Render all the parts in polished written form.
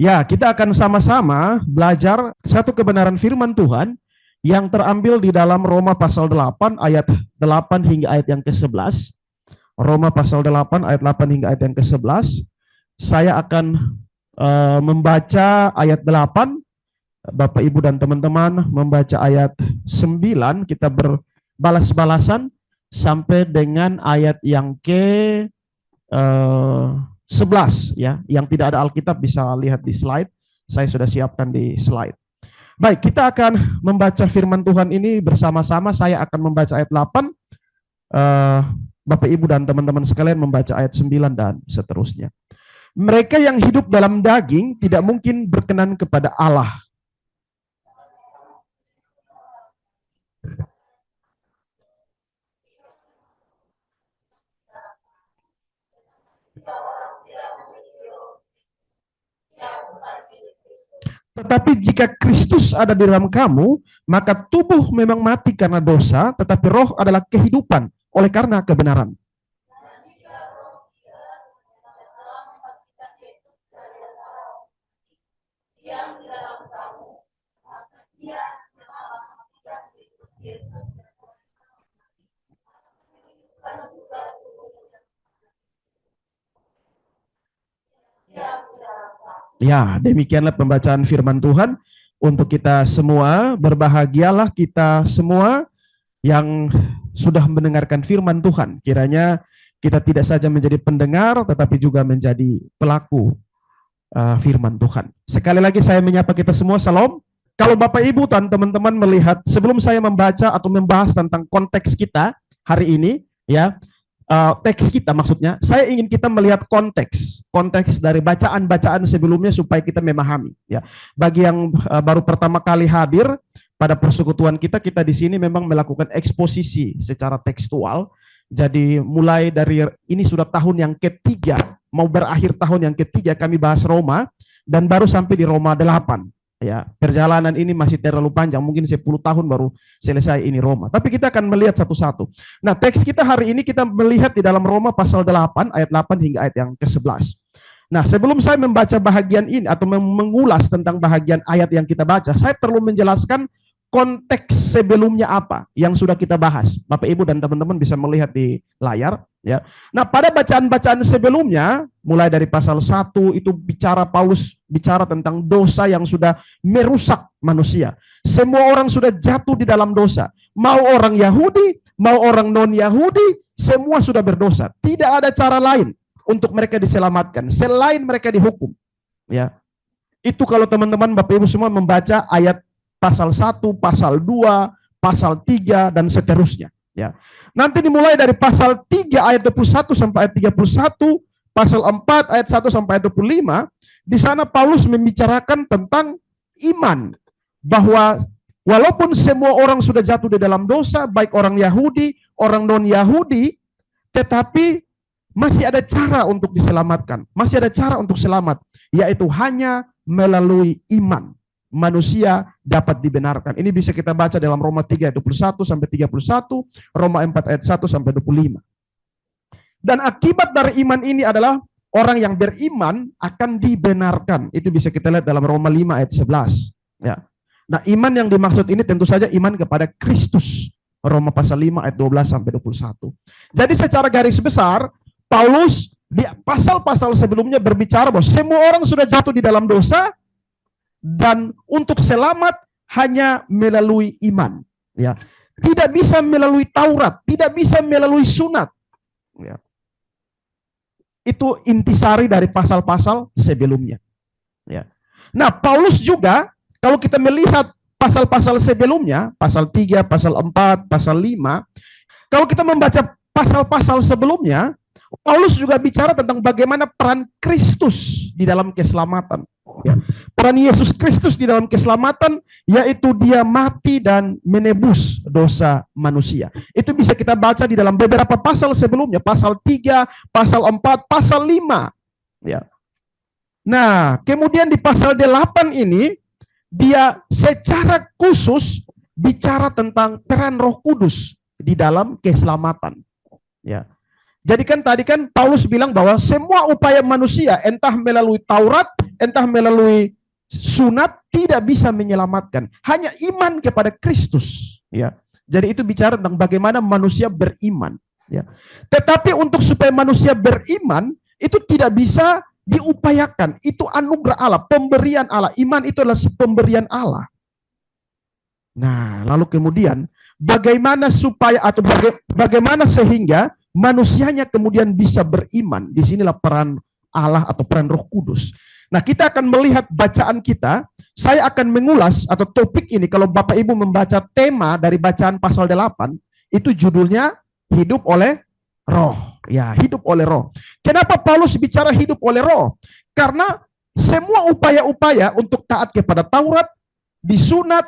Ya, kita akan sama-sama belajar satu kebenaran firman Tuhan yang terambil di dalam Roma pasal 8 ayat 8 hingga ayat yang ke-11. Roma pasal 8 ayat 8 hingga ayat yang ke-11. Saya akan membaca ayat 8, Bapak Ibu dan teman-teman membaca ayat 9, kita berbalas-balasan sampai dengan ayat yang ke 11 ya. Yang tidak ada Alkitab bisa lihat di slide. Saya sudah siapkan di slide. Baik, kita akan membaca firman Tuhan ini bersama-sama. Saya akan membaca ayat 8. Bapak Ibu dan teman-teman sekalian membaca ayat 9 dan seterusnya. Mereka yang hidup dalam daging tidak mungkin berkenan kepada Allah. Tetapi jika Kristus ada di dalam kamu, maka tubuh memang mati karena dosa, tetapi roh adalah kehidupan oleh karena kebenaran. Ya, demikianlah pembacaan firman Tuhan untuk kita semua. Berbahagialah kita semua yang sudah mendengarkan firman Tuhan. Kiranya kita tidak saja menjadi pendengar, tetapi juga menjadi pelaku firman Tuhan. Sekali lagi saya menyapa kita semua, salam. Kalau Bapak Ibu dan teman-teman melihat, sebelum saya membaca atau membahas tentang konteks kita hari ini, ya, teks kita maksudnya, saya ingin kita melihat konteks dari bacaan-bacaan sebelumnya supaya kita memahami. Ya, bagi yang baru pertama kali hadir pada persekutuan kita di sini memang melakukan eksposisi secara tekstual. Jadi mulai dari ini sudah tahun yang ketiga, mau berakhir tahun yang ketiga kami bahas Roma dan baru sampai di Roma 8. Ya, perjalanan ini masih terlalu panjang, mungkin 10 tahun baru selesai ini Roma. Tapi kita akan melihat satu-satu. Nah, teks kita hari ini kita melihat di dalam Roma pasal 8, ayat 8 hingga ayat yang ke-11. Nah, sebelum saya membaca bahagian ini atau mengulas tentang bahagian ayat yang kita baca, saya perlu menjelaskan konteks sebelumnya apa yang sudah kita bahas. Bapak Ibu dan teman-teman bisa melihat di layar. Ya. Nah, pada bacaan-bacaan sebelumnya, mulai dari pasal 1 itu Paulus bicara tentang dosa yang sudah merusak manusia. Semua orang sudah jatuh di dalam dosa. Mau orang Yahudi, mau orang non-Yahudi, semua sudah berdosa. Tidak ada cara lain untuk mereka diselamatkan selain mereka dihukum. Ya. Itu kalau teman-teman Bapak Ibu semua membaca ayat pasal 1, pasal 2, pasal 3 dan seterusnya, ya. Nanti dimulai dari pasal 3 ayat 21 sampai ayat 31, pasal 4 ayat 1 sampai ayat 25, di sana Paulus membicarakan tentang iman, bahwa walaupun semua orang sudah jatuh di dalam dosa, baik orang Yahudi, orang non-Yahudi, tetapi masih ada cara untuk diselamatkan, masih ada cara untuk selamat, yaitu hanya melalui iman. Manusia dapat dibenarkan. Ini bisa kita baca dalam Roma 3 ayat 21 sampai 31, Roma 4 ayat 1 sampai 25. Dan akibat dari iman ini adalah orang yang beriman akan dibenarkan. Itu bisa kita lihat dalam Roma 5 ayat 11. Ya. Nah, iman yang dimaksud ini tentu saja iman kepada Kristus. Roma pasal 5 ayat 12 sampai 21. Jadi secara garis besar, Paulus di pasal-pasal sebelumnya berbicara bahwa semua orang sudah jatuh di dalam dosa, dan untuk selamat hanya melalui iman, ya. Tidak bisa melalui Taurat, tidak bisa melalui sunat, ya. Itu intisari dari pasal-pasal sebelumnya, ya. Nah, Paulus juga kalau kita melihat pasal-pasal sebelumnya, pasal 3, pasal 4, pasal 5, kalau kita membaca pasal-pasal sebelumnya, Paulus juga bicara tentang bagaimana peran Kristus di dalam keselamatan. Ya. Peran Yesus Kristus di dalam keselamatan, yaitu dia mati dan menebus dosa manusia. Itu bisa kita baca di dalam beberapa pasal sebelumnya, pasal 3, pasal 4, pasal 5. Ya. Nah, kemudian di pasal 8 ini, dia secara khusus bicara tentang peran Roh Kudus di dalam keselamatan. Ya. Jadi kan tadi kan Paulus bilang bahwa semua upaya manusia, entah melalui Taurat, entah melalui sunat, tidak bisa menyelamatkan. Hanya iman kepada Kristus. Ya. Jadi itu bicara tentang bagaimana manusia beriman. Ya. Tetapi untuk supaya manusia beriman, itu tidak bisa diupayakan. Itu anugerah Allah, pemberian Allah. Iman itu adalah pemberian Allah. Nah, lalu kemudian bagaimana supaya atau bagaimana sehingga manusianya kemudian bisa beriman? Disinilah peran Allah atau peran Roh Kudus. Nah, kita akan melihat bacaan kita. Saya akan mengulas atau topik ini kalau Bapak Ibu membaca tema dari bacaan pasal 8, itu judulnya hidup oleh Roh. Ya, hidup oleh Roh. Kenapa Paulus bicara hidup oleh Roh? Karena semua upaya-upaya untuk taat kepada Taurat, disunat,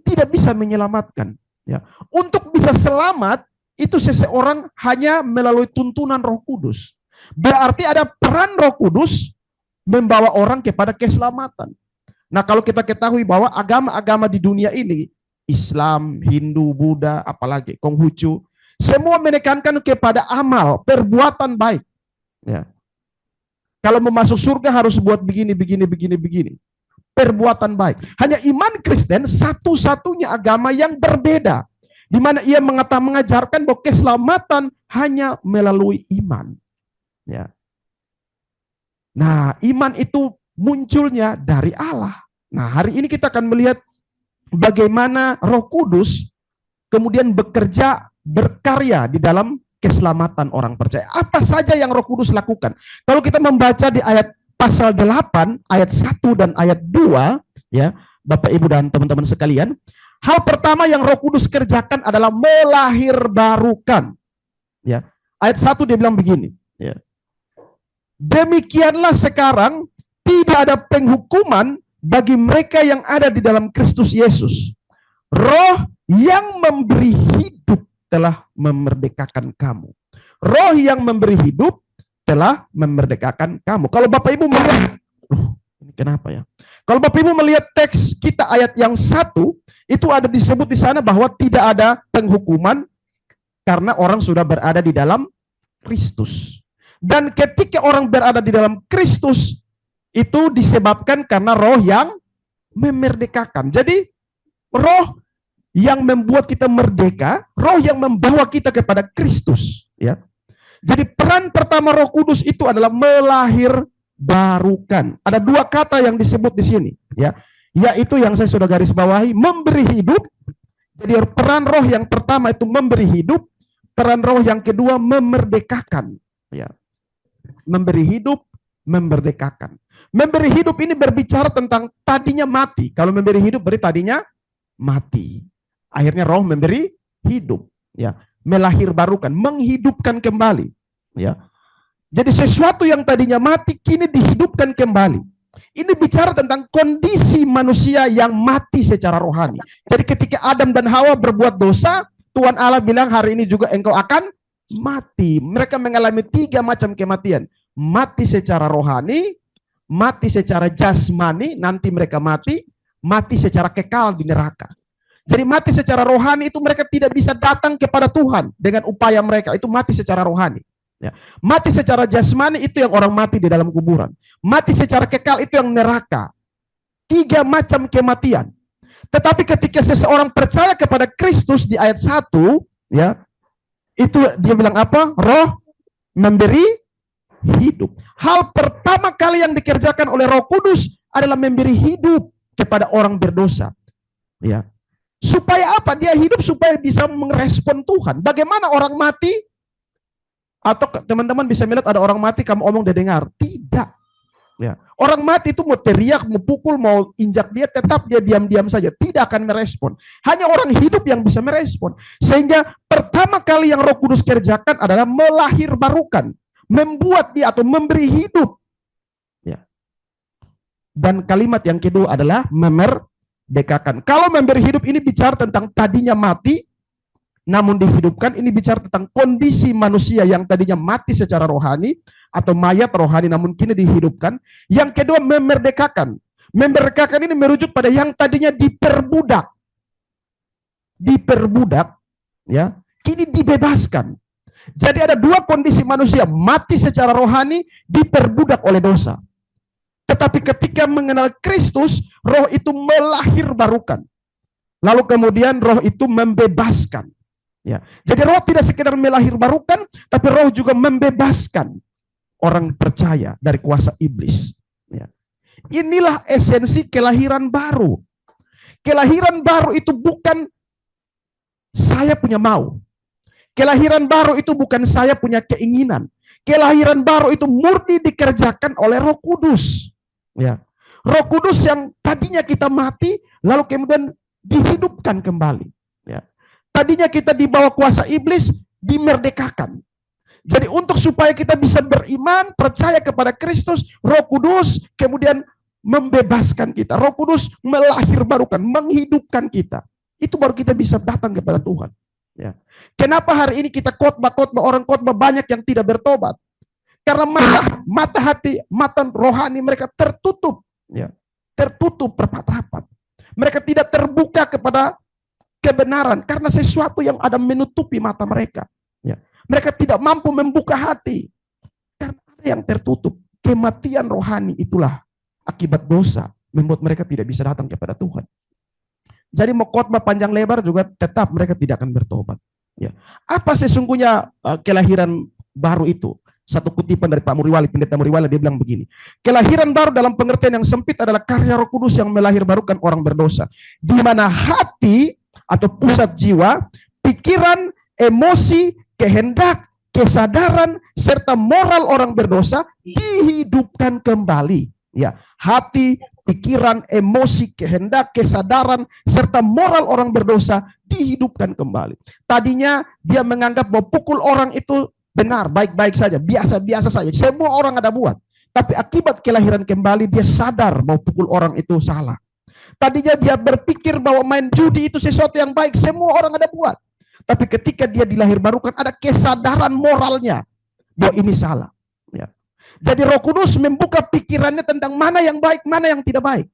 tidak bisa menyelamatkan. Ya. Untuk bisa selamat, itu seseorang hanya melalui tuntunan Roh Kudus. Berarti ada peran Roh Kudus membawa orang kepada keselamatan. Nah, kalau kita ketahui bahwa agama-agama di dunia ini, Islam, Hindu, Buddha, apalagi Konghucu, semua menekankan kepada amal, perbuatan baik. Ya. Kalau mau masuk surga harus buat begini, begini, begini, begini. Perbuatan baik. Hanya iman Kristen satu-satunya agama yang berbeda, di mana ia mengajarkan bahwa keselamatan hanya melalui iman. Ya. Nah, iman itu munculnya dari Allah. Nah, hari ini kita akan melihat bagaimana Roh Kudus kemudian bekerja, berkarya di dalam keselamatan orang percaya. Apa saja yang Roh Kudus lakukan? Kalau kita membaca di ayat pasal 8 ayat 1 dan ayat 2, ya, Bapak Ibu dan teman-teman sekalian, hal pertama yang Roh Kudus kerjakan adalah melahirbarukan. Ya. Ayat 1 dia bilang begini, ya. Demikianlah sekarang tidak ada penghukuman bagi mereka yang ada di dalam Kristus Yesus. Roh yang memberi hidup telah memerdekakan kamu. Roh yang memberi hidup telah memerdekakan kamu. Kalau Bapak Ibu melihat, ini kenapa ya? Kalau Bapak Ibu melihat teks kita ayat yang 1, itu ada disebut di sana bahwa tidak ada penghukuman karena orang sudah berada di dalam Kristus. Dan ketika orang berada di dalam Kristus, itu disebabkan karena roh yang memerdekakan. Jadi, roh yang membuat kita merdeka, roh yang membawa kita kepada Kristus. Ya. Jadi peran pertama Roh Kudus itu adalah melahirbarukan. Ada dua kata yang disebut di sini, ya, yaitu yang saya sudah garis bawahi, memberi hidup. Jadi peran roh yang pertama itu memberi hidup, peran roh yang kedua memerdekakan. Ya, memberi hidup, memerdekakan. Memberi hidup ini berbicara tentang tadinya mati. Kalau memberi hidup berarti tadinya mati. Akhirnya roh memberi hidup. Ya. Melahirbarukan, menghidupkan kembali, ya. Jadi sesuatu yang tadinya mati kini dihidupkan kembali. Ini bicara tentang kondisi manusia yang mati secara rohani. Jadi ketika Adam dan Hawa berbuat dosa, Tuhan Allah bilang hari ini juga engkau akan mati. Mereka mengalami 3 macam kematian. Mati secara rohani, mati secara jasmani, nanti mereka mati secara kekal di neraka. Jadi mati secara rohani itu mereka tidak bisa datang kepada Tuhan dengan upaya mereka, itu mati secara rohani. Ya. Mati secara jasmani itu yang orang mati di dalam kuburan. Mati secara kekal itu yang neraka. 3 macam kematian. Tetapi ketika seseorang percaya kepada Kristus di ayat 1, ya, itu dia bilang apa? Roh memberi hidup. Hal pertama kali yang dikerjakan oleh Roh Kudus adalah memberi hidup kepada orang berdosa. Ya. Supaya apa? Dia hidup supaya bisa merespon Tuhan. Bagaimana orang mati? Atau teman-teman bisa melihat ada orang mati, kamu omong dia dengar. Tidak. Ya. Orang mati itu mau teriak, mau pukul, mau injak dia, tetap dia diam-diam saja. Tidak akan merespon. Hanya orang hidup yang bisa merespon. Sehingga pertama kali yang Roh Kudus kerjakan adalah melahirbarukan. Membuat dia atau memberi hidup. Ya. Dan kalimat yang kedua adalah memerdekakan. Kalau memberi hidup ini bicara tentang tadinya mati, namun dihidupkan. Ini bicara tentang kondisi manusia yang tadinya mati secara rohani, atau mayat rohani namun kini dihidupkan. Yang kedua memerdekakan. Memerdekakan ini merujuk pada yang tadinya diperbudak, ya, kini dibebaskan. Jadi ada dua kondisi manusia, mati secara rohani, diperbudak oleh dosa. Tetapi ketika mengenal Kristus, roh itu melahirbarukan. Lalu kemudian roh itu membebaskan. Ya. Jadi roh tidak sekedar melahirbarukan, tapi roh juga membebaskan orang percaya dari kuasa iblis. Ya. Inilah esensi kelahiran baru. Kelahiran baru itu bukan saya punya mau. Kelahiran baru itu bukan saya punya keinginan. Kelahiran baru itu murni dikerjakan oleh Roh Kudus. Ya. Roh Kudus yang tadinya kita mati, lalu kemudian dihidupkan kembali. Ya. Tadinya kita di bawah kuasa iblis, dimerdekakan. Jadi untuk supaya kita bisa beriman, percaya kepada Kristus, Roh Kudus kemudian membebaskan kita. Roh Kudus melahirbarukan, menghidupkan kita. Itu baru kita bisa datang kepada Tuhan. Ya. Kenapa hari ini kita khotbah orang khotbah banyak yang tidak bertobat? Karena mata hati, mata rohani mereka tertutup, ya. Tertutup rapat-rapat. Mereka tidak terbuka kepada kebenaran karena sesuatu yang ada menutupi mata mereka. Ya. Mereka tidak mampu membuka hati karena ada yang tertutup. Kematian rohani itulah akibat dosa membuat mereka tidak bisa datang kepada Tuhan. Jadi mau khotbah panjang lebar juga tetap mereka tidak akan bertobat. Ya. Apa sesungguhnya kelahiran baru itu? Satu kutipan dari Pak Muriwali, Pendeta Muriwali, dia bilang begini. Kelahiran baru dalam pengertian yang sempit adalah karya Roh Kudus yang melahirbarukan orang berdosa. Di mana hati atau pusat jiwa, pikiran, emosi, kehendak, kesadaran, serta moral orang berdosa dihidupkan kembali. Ya, hati, pikiran, emosi, kehendak, kesadaran, serta moral orang berdosa dihidupkan kembali. Tadinya dia menganggap bahwa pukul orang itu benar, baik-baik saja, biasa-biasa saja. Semua orang ada buat. Tapi akibat kelahiran kembali, dia sadar bahwa pukul orang itu salah. Tadinya dia berpikir bahwa main judi itu sesuatu yang baik, semua orang ada buat. Tapi ketika dia dilahirbarukan, ada kesadaran moralnya bahwa ini salah. Ya. Jadi Roh Kudus membuka pikirannya tentang mana yang baik, mana yang tidak baik.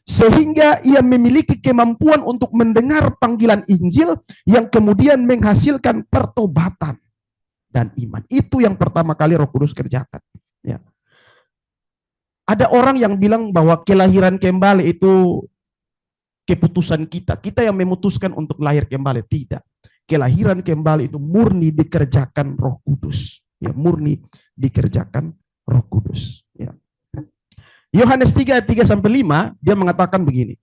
Sehingga ia memiliki kemampuan untuk mendengar panggilan Injil yang kemudian menghasilkan pertobatan dan iman. Itu yang pertama kali Roh Kudus kerjakan. Ya. Ada orang yang bilang bahwa kelahiran kembali itu keputusan kita. Kita yang memutuskan untuk lahir kembali. Tidak. Kelahiran kembali itu murni dikerjakan Roh Kudus. Ya, murni dikerjakan Roh Kudus. Ya. Yohanes 3 ayat 3 sampai 5 dia mengatakan begini.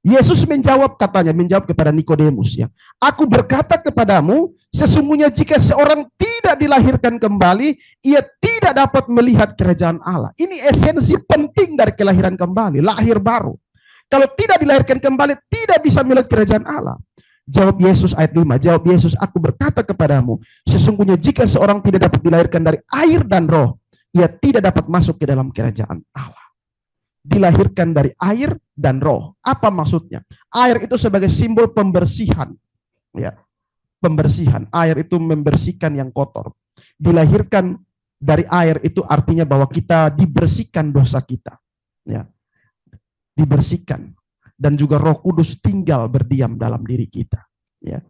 Yesus menjawab kepada Nikodemus, ya. Aku berkata kepadamu, sesungguhnya jika seorang tidak dilahirkan kembali, ia tidak dapat melihat kerajaan Allah. Ini esensi penting dari kelahiran kembali, lahir baru. Kalau tidak dilahirkan kembali, tidak bisa melihat kerajaan Allah. Jawab Yesus ayat 5, jawab Yesus, aku berkata kepadamu, sesungguhnya jika seorang tidak dapat dilahirkan dari air dan roh, ia tidak dapat masuk ke dalam kerajaan Allah. Dilahirkan dari air dan roh. Apa maksudnya? Air itu sebagai simbol pembersihan. Ya. Pembersihan. Air itu membersihkan yang kotor. Dilahirkan dari air itu artinya bahwa kita dibersihkan dosa kita. Ya. Dibersihkan. Dan juga Roh Kudus tinggal berdiam dalam diri kita. Ya.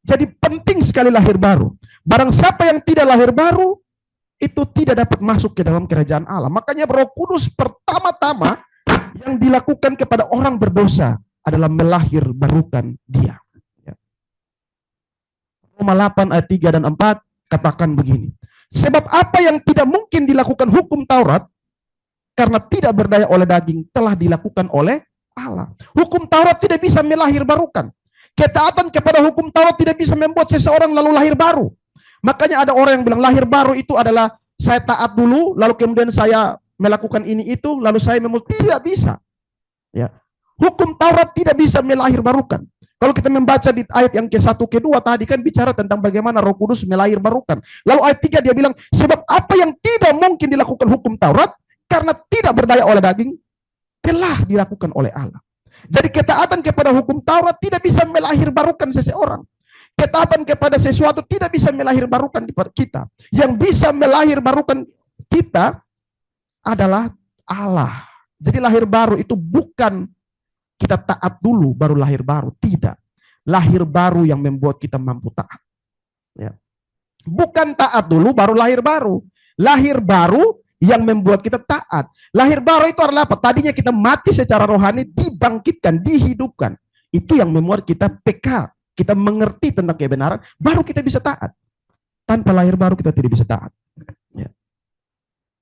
Jadi penting sekali lahir baru. Barang siapa yang tidak lahir baru, itu tidak dapat masuk ke dalam kerajaan Allah. Makanya Roh Kudus pertama-tama yang dilakukan kepada orang berdosa adalah melahirbarukan dia. Ya. Roma 8 ayat 3 dan 4 katakan begini. Sebab apa yang tidak mungkin dilakukan hukum Taurat, karena tidak berdaya oleh daging, telah dilakukan oleh Allah. Hukum Taurat tidak bisa melahirbarukan. Ketaatan kepada hukum Taurat tidak bisa membuat seseorang lalu lahir baru. Makanya ada orang yang bilang lahir baru itu adalah saya taat dulu, lalu kemudian saya melakukan ini itu, lalu saya tidak bisa. Ya. Hukum Taurat tidak bisa melahirbarukan. Kalau kita membaca di ayat yang ke-1 ke-2 tadi kan bicara tentang bagaimana Roh Kudus melahirbarukan. Lalu ayat 3 dia bilang, sebab apa yang tidak mungkin dilakukan hukum Taurat, karena tidak berdaya oleh daging, telah dilakukan oleh Allah. Jadi ketaatan kepada hukum Taurat tidak bisa melahirbarukan seseorang. Ketaatan kepada sesuatu tidak bisa melahirbarukan kita. Yang bisa melahirbarukan kita adalah Allah. Jadi lahir baru itu bukan kita taat dulu baru lahir baru. Tidak. lahir baru yang membuat kita mampu taat. Ya. Bukan taat dulu baru lahir baru. Lahir baru yang membuat kita taat. Lahir baru itu adalah apa? Tadinya kita mati secara rohani, dibangkitkan, dihidupkan. Itu yang membuat kita peka. Kita mengerti tentang kebenaran, baru kita bisa taat. Tanpa lahir baru kita tidak bisa taat. Ya.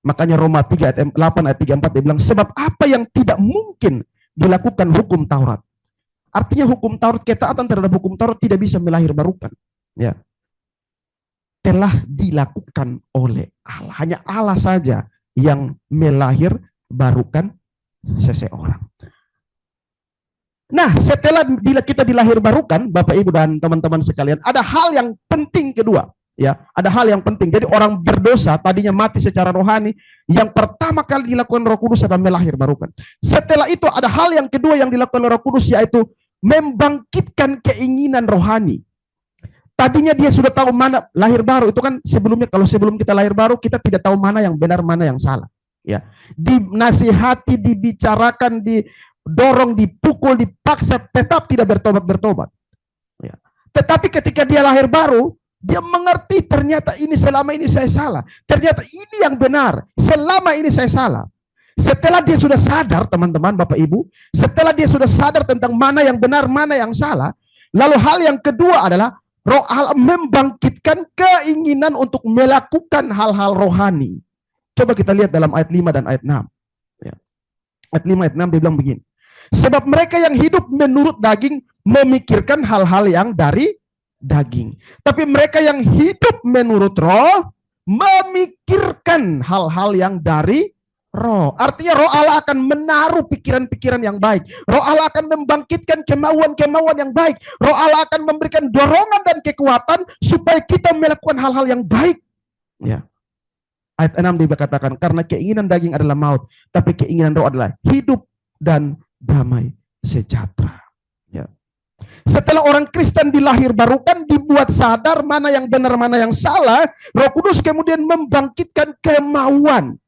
Makanya Roma 3 ayat 8 ayat 34 dia bilang, sebab apa yang tidak mungkin dilakukan hukum Taurat. Artinya hukum Taurat, ketaatan terhadap hukum Taurat tidak bisa melahirbarukan. Ya. Telah dilakukan oleh Allah. Hanya Allah saja yang melahirbarukan seseorang. Nah, setelah kita dilahirbarukan, Bapak Ibu dan teman-teman sekalian, ada hal yang penting kedua. Ya, ada hal yang penting. Jadi orang berdosa tadinya mati secara rohani, yang pertama kali dilakukan Roh Kudus adalah melahirbarukan. Setelah itu ada hal yang kedua yang dilakukan Roh Kudus, yaitu membangkitkan keinginan rohani. Tadinya dia sudah tahu mana lahir baru, itu kan sebelumnya, kalau sebelum kita lahir baru kita tidak tahu mana yang benar, mana yang salah. Ya, dinasihati, dibicarakan, didorong, dipukul, dipaksa, tetap tidak bertobat. Ya. Tetapi ketika dia lahir baru, dia mengerti ternyata ini selama ini saya salah. Ternyata ini yang benar, selama ini saya salah. Setelah dia sudah sadar, teman-teman, Bapak Ibu, setelah dia sudah sadar tentang mana yang benar, mana yang salah, lalu hal yang kedua adalah Roh Allah membangkitkan keinginan untuk melakukan hal-hal rohani. Coba kita lihat dalam ayat 5 dan ayat 6. Ya. Ayat 5, ayat 6 dia bilang begini. Sebab mereka yang hidup menurut daging memikirkan hal-hal yang dari daging. Tapi mereka yang hidup menurut roh memikirkan hal-hal yang dari roh. Artinya Roh Allah akan menaruh pikiran-pikiran yang baik. Roh Allah akan membangkitkan kemauan-kemauan yang baik. Roh Allah akan memberikan dorongan dan kekuatan supaya kita melakukan hal-hal yang baik. Ya. Ayat 6 dikatakan, karena keinginan daging adalah maut, tapi keinginan roh adalah hidup dan damai sejahtera. Ya. Setelah orang Kristen dilahirbarukan, dibuat sadar mana yang benar, mana yang salah, Roh Kudus kemudian membangkitkan kemauan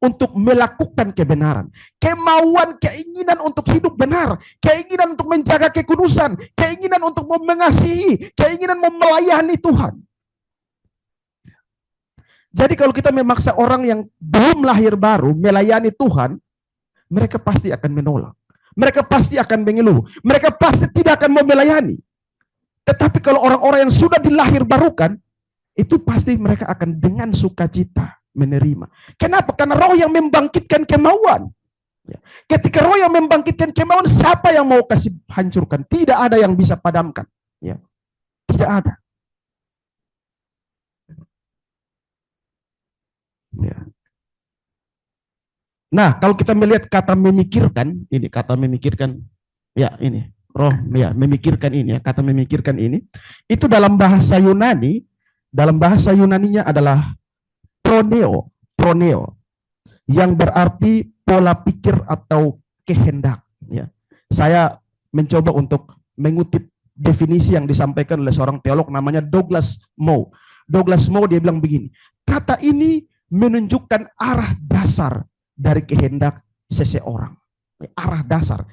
untuk melakukan kebenaran. Kemauan, keinginan untuk hidup benar. Keinginan untuk menjaga kekudusan. Keinginan untuk mengasihi. Keinginan melayani Tuhan. Jadi kalau kita memaksa orang yang belum lahir baru melayani Tuhan, mereka pasti akan menolak. Mereka pasti akan mengeluh. Mereka pasti tidak akan mau melayani. Tetapi kalau orang-orang yang sudah dilahirbarukan, itu pasti mereka akan dengan sukacita menerima. Kenapa? Karena roh yang membangkitkan kemauan. Ketika roh yang membangkitkan kemauan, siapa yang mau kasih hancurkan? Tidak ada yang bisa padamkan. Ya. Tidak ada. Ya. Nah, kalau kita melihat kata memikirkan, ini kata memikirkan, ya ini roh, ya memikirkan ini, ya kata memikirkan ini, itu dalam bahasa Yunani, dalam bahasa Yunaninya adalah proneo, yang berarti pola pikir atau kehendak. Ya. Saya mencoba untuk mengutip definisi yang disampaikan oleh seorang teolog namanya Douglas Moe. Douglas Moe dia bilang begini, kata ini menunjukkan arah dasar dari kehendak seseorang. Arah dasar,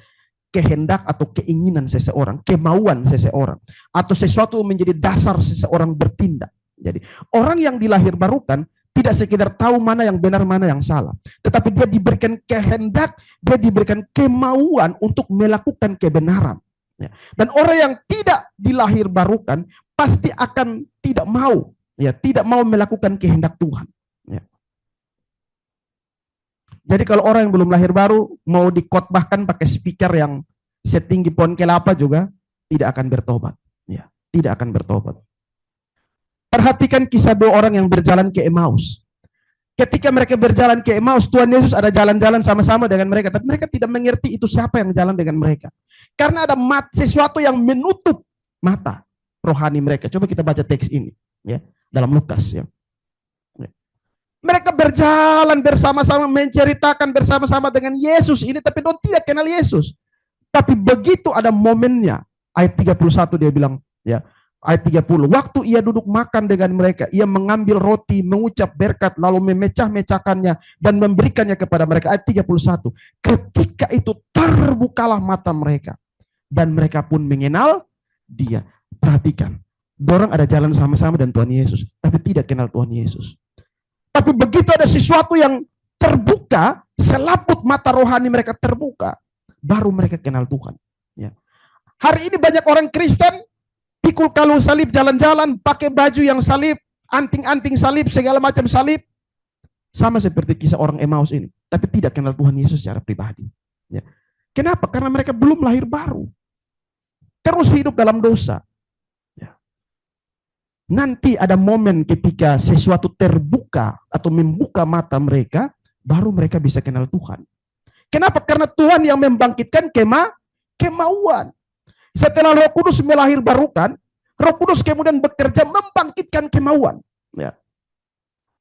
kehendak atau keinginan seseorang, kemauan seseorang, atau sesuatu menjadi dasar seseorang bertindak. Jadi orang yang dilahirbarukan tidak sekedar tahu mana yang benar, mana yang salah. Tetapi dia diberikan kehendak, dia diberikan kemauan untuk melakukan kebenaran. Ya. Dan orang yang tidak dilahirbarukan pasti akan tidak mau, ya, tidak mau melakukan kehendak Tuhan. Ya. Jadi kalau orang yang belum lahir baru mau dikotbahkan pakai speaker yang setinggi pohon kelapa juga tidak akan bertobat. Ya, tidak akan bertobat. Perhatikan kisah dua orang yang berjalan ke Emmaus. Ketika mereka berjalan ke Emmaus, Tuhan Yesus ada jalan-jalan sama-sama dengan mereka, tapi mereka tidak mengerti itu siapa yang jalan dengan mereka. Karena ada sesuatu yang menutup mata rohani mereka. Coba kita baca teks ini, ya, dalam Lukas. Ya. Mereka berjalan bersama-sama, menceritakan bersama-sama dengan Yesus ini, tapi mereka tidak kenal Yesus. Tapi begitu ada momennya, ayat 31 dia bilang, ya. Ayat 30, waktu ia duduk makan dengan mereka, ia mengambil roti, mengucap berkat, lalu memecah-mecahkannya dan memberikannya kepada mereka. Ayat 31, ketika itu terbukalah mata mereka, dan mereka pun mengenal dia. Perhatikan, dorang ada jalan sama-sama dengan Tuhan Yesus, tapi tidak kenal Tuhan Yesus. Tapi begitu ada sesuatu yang terbuka, selaput mata rohani mereka terbuka, baru mereka kenal Tuhan. Ya. Hari ini banyak orang Kristen pikul kalung salib, jalan-jalan pakai baju yang salib, anting-anting salib, segala macam salib, sama seperti kisah orang Emmaus ini, tapi tidak kenal Tuhan Yesus secara pribadi. Ya. Kenapa? Karena mereka belum lahir baru, terus hidup dalam dosa. Nanti ada momen ketika sesuatu terbuka atau membuka mata mereka, baru mereka bisa kenal Tuhan. Kenapa? Karena Tuhan yang membangkitkan kemauan. Setelah Roh Kudus melahirbarukan, Roh Kudus kemudian bekerja membangkitkan kemauan. Ya.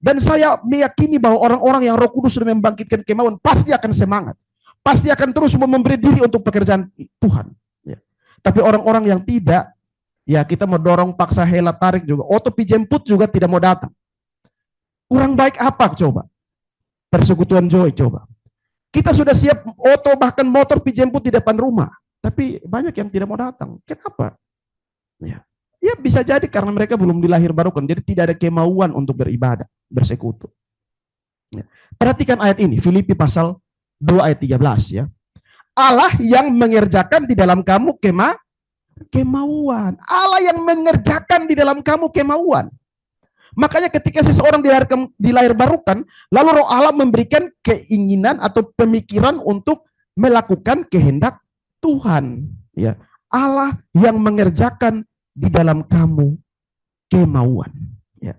Dan saya meyakini bahwa orang-orang yang Roh Kudus sudah membangkitkan kemauan pasti akan semangat, pasti akan terus memberi diri untuk pekerjaan Tuhan. Ya. Tapi orang-orang yang tidak, ya kita mau dorong, paksa, hela, tarik juga. Oto pijemput juga tidak mau datang. Kurang baik apa coba? Persekutuan Joy coba. Kita sudah siap oto bahkan motor pijemput di depan rumah. Tapi banyak yang tidak mau datang. Kenapa? Ya bisa jadi karena mereka belum dilahirbarukan. Jadi tidak ada kemauan untuk beribadah, bersekutu. Ya. Perhatikan ayat ini, Filipi pasal 2 ayat 13 ya. Allah yang mengerjakan di dalam kamu kemauan. Allah yang mengerjakan di dalam kamu kemauan. Makanya ketika seseorang dilahirbarukan, lalu Roh Allah memberikan keinginan atau pemikiran untuk melakukan kehendak Tuhan. Ya, Allah yang mengerjakan di dalam kamu kemauan. Ya.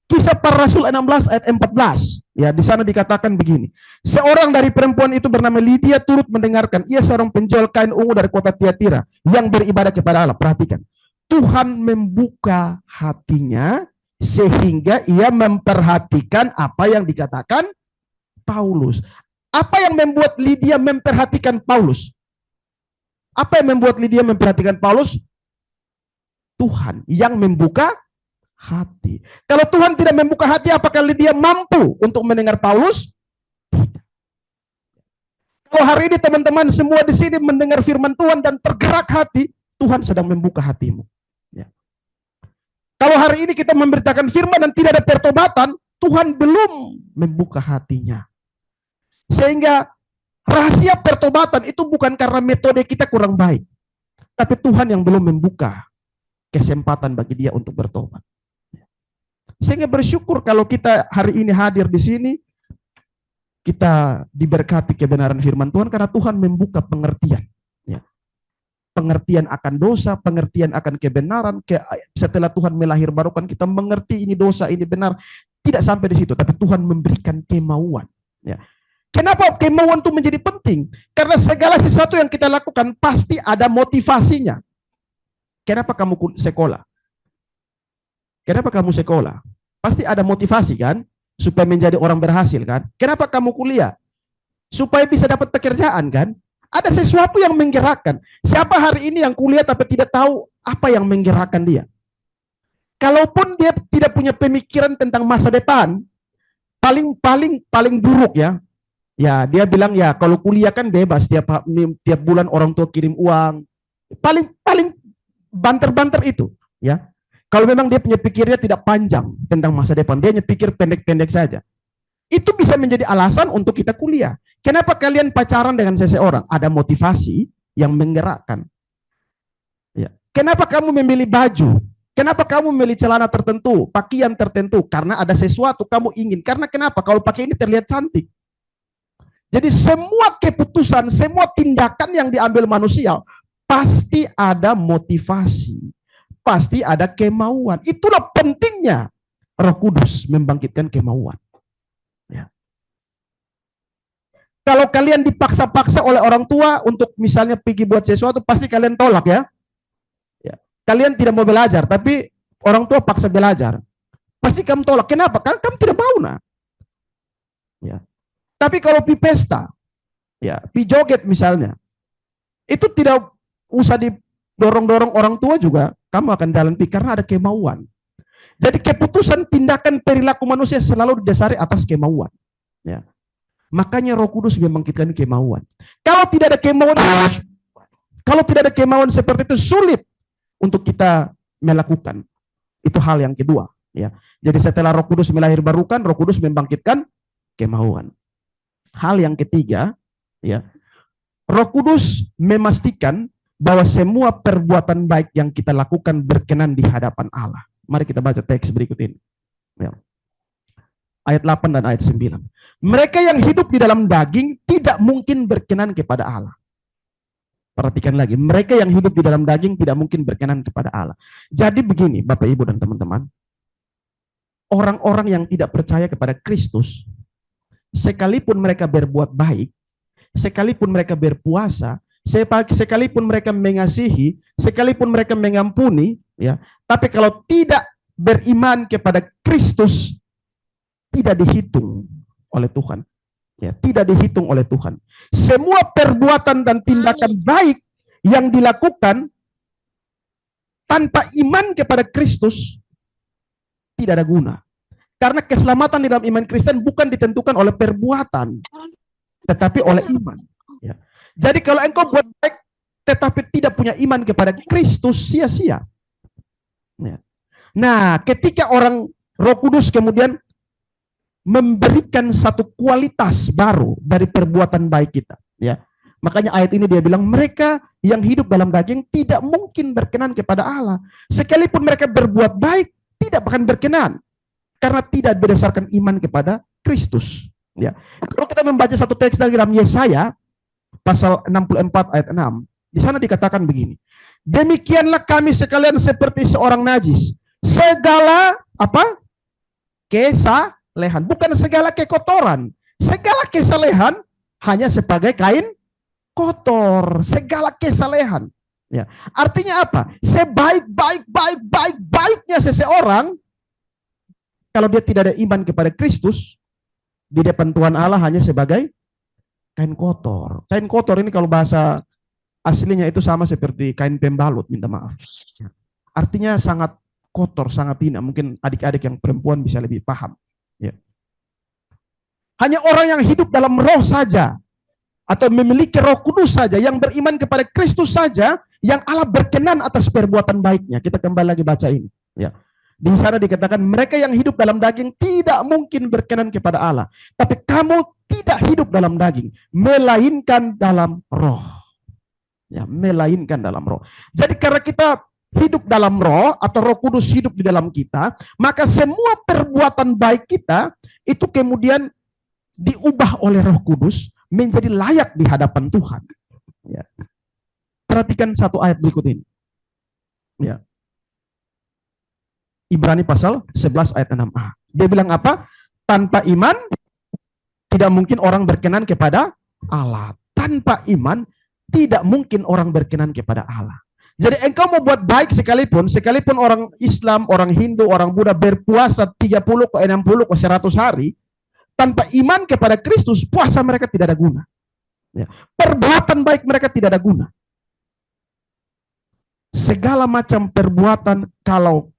Kisah para Rasul 16 ayat 14. Ya, di sana dikatakan begini. Seorang dari perempuan itu bernama Lydia turut mendengarkan. Ia seorang penjual kain ungu dari kota Tiatira yang beribadah kepada Allah. Perhatikan. Tuhan membuka hatinya sehingga ia memperhatikan apa yang dikatakan Paulus. Apa yang membuat Lydia memperhatikan Paulus? Apa yang membuat Lydia memperhatikan Paulus? Tuhan yang membuka hati. Kalau Tuhan tidak membuka hati, apakah Lydia mampu untuk mendengar Paulus? Tidak. Kalau hari ini teman-teman semua di sini mendengar firman Tuhan dan tergerak hati, Tuhan sedang membuka hatimu. Ya. Kalau hari ini kita memberitakan firman dan tidak ada pertobatan, Tuhan belum membuka hatinya. Sehingga rahasia pertobatan itu bukan karena metode kita kurang baik, tapi Tuhan yang belum membuka kesempatan bagi dia untuk bertobat. Sehingga bersyukur kalau kita hari ini hadir di sini, kita diberkati kebenaran firman Tuhan karena Tuhan membuka pengertian. Ya. Pengertian akan dosa, pengertian akan kebenaran. Setelah Tuhan melahirbarukan kita mengerti ini dosa, ini benar. Tidak sampai di situ, tapi Tuhan memberikan kemauan. Ya. Kenapa kemauan itu menjadi penting? Karena segala sesuatu yang kita lakukan pasti ada motivasinya. Kenapa kamu sekolah? Kenapa kamu sekolah? Pasti ada motivasi kan? Supaya menjadi orang berhasil kan? Kenapa kamu kuliah? Supaya bisa dapat pekerjaan kan? Ada sesuatu yang menggerakkan. Siapa hari ini yang kuliah tapi tidak tahu apa yang menggerakkan dia? Kalaupun dia tidak punya pemikiran tentang masa depan, paling buruk ya. Ya, dia bilang ya kalau kuliah kan bebas, tiap bulan orang tua kirim uang. Paling banter-banter itu, ya. Kalau memang dia punya pikirnya tidak panjang tentang masa depan, dia hanya pikir pendek-pendek saja. Itu bisa menjadi alasan untuk kita kuliah. Kenapa kalian pacaran dengan seseorang? Ada motivasi yang menggerakkan. Ya. Kenapa kamu memilih baju? Kenapa kamu memilih celana tertentu, pakaian tertentu? Karena ada sesuatu kamu ingin. Karena kenapa? Kalau pakai ini terlihat cantik. Jadi semua keputusan, semua tindakan yang diambil manusia pasti ada motivasi, pasti ada kemauan. Itulah pentingnya Roh Kudus membangkitkan kemauan. Ya. Kalau kalian dipaksa-paksa oleh orang tua untuk misalnya pergi buat sesuatu, pasti kalian tolak ya. Ya. Kalian tidak mau belajar, tapi orang tua paksa belajar. Pasti kamu tolak. Kenapa? Karena kamu tidak mau. Nah. Ya. Tapi kalau pi pesta, ya, pi joget misalnya, itu tidak usah didorong-dorong orang tua juga, kamu akan jalan pi karena ada kemauan. Jadi keputusan, tindakan, perilaku manusia selalu didasari atas kemauan. Ya. Makanya Roh Kudus membangkitkan kemauan. Kalau tidak ada kemauan, Kalau tidak ada kemauan seperti itu, sulit untuk kita melakukan. Itu hal yang kedua. Ya. Jadi setelah Roh Kudus melahirbarukan, Roh Kudus membangkitkan kemauan. Hal yang ketiga, ya, Roh Kudus memastikan bahwa semua perbuatan baik yang kita lakukan berkenan di hadapan Allah. Mari kita baca teks berikut ini. Ya. Ayat 8 dan ayat 9. Mereka yang hidup di dalam daging tidak mungkin berkenan kepada Allah. Perhatikan lagi, mereka yang hidup di dalam daging tidak mungkin berkenan kepada Allah. Jadi begini, Bapak, Ibu, dan teman-teman. Orang-orang yang tidak percaya kepada Kristus, sekalipun mereka berbuat baik, sekalipun mereka berpuasa, sekalipun mereka mengasihi, sekalipun mereka mengampuni, ya, tapi kalau tidak beriman kepada Kristus, tidak dihitung oleh Tuhan. Ya, tidak dihitung oleh Tuhan. Semua perbuatan dan tindakan baik yang dilakukan tanpa iman kepada Kristus tidak ada guna. Karena keselamatan di dalam iman Kristen bukan ditentukan oleh perbuatan, tetapi oleh iman. Ya. Jadi kalau engkau buat baik tetapi tidak punya iman kepada Kristus, sia-sia. Ya. Nah, ketika orang Roh Kudus kemudian memberikan satu kualitas baru dari perbuatan baik kita, ya. Makanya ayat ini dia bilang mereka yang hidup dalam daging tidak mungkin berkenan kepada Allah. Sekalipun mereka berbuat baik, tidak akan berkenan karena tidak berdasarkan iman kepada Kristus, ya. Kalau kita membaca satu teks dalam Yesaya pasal 64 ayat 6, di sana dikatakan begini. Demikianlah kami sekalian seperti seorang najis. Segala apa? Kesalehan, bukan segala kekotoran. Segala kesalehan hanya sebagai kain kotor, segala kesalehan. Ya. Artinya apa? Sebaik-baiknya seseorang, kalau dia tidak ada iman kepada Kristus, di depan Tuhan Allah hanya sebagai kain kotor. Kain kotor ini kalau bahasa aslinya itu sama seperti kain pembalut, minta maaf. Artinya sangat kotor, sangat hina. Mungkin adik-adik yang perempuan bisa lebih paham. Ya. Hanya orang yang hidup dalam roh saja, atau memiliki Roh Kudus saja, yang beriman kepada Kristus saja, yang Allah berkenan atas perbuatan baiknya. Kita kembali lagi baca ini. Ya. Di sana dikatakan mereka yang hidup dalam daging tidak mungkin berkenan kepada Allah. Tapi kamu tidak hidup dalam daging, melainkan dalam roh. Ya, melainkan dalam roh. Jadi karena kita hidup dalam roh, atau Roh Kudus hidup di dalam kita, maka semua perbuatan baik kita itu kemudian diubah oleh Roh Kudus menjadi layak di hadapan Tuhan. Ya. Perhatikan satu ayat berikut ini. Ya. Ibrani pasal 11 ayat 6a. Dia bilang apa? Tanpa iman tidak mungkin orang berkenan kepada Allah. Tanpa iman tidak mungkin orang berkenan kepada Allah. Jadi engkau mau buat baik sekalipun orang Islam, orang Hindu, orang Buddha berpuasa 30 ke 60 ke 100 hari, tanpa iman kepada Kristus, puasa mereka tidak ada guna. Ya. Perbuatan baik mereka tidak ada guna. Segala macam perbuatan kalau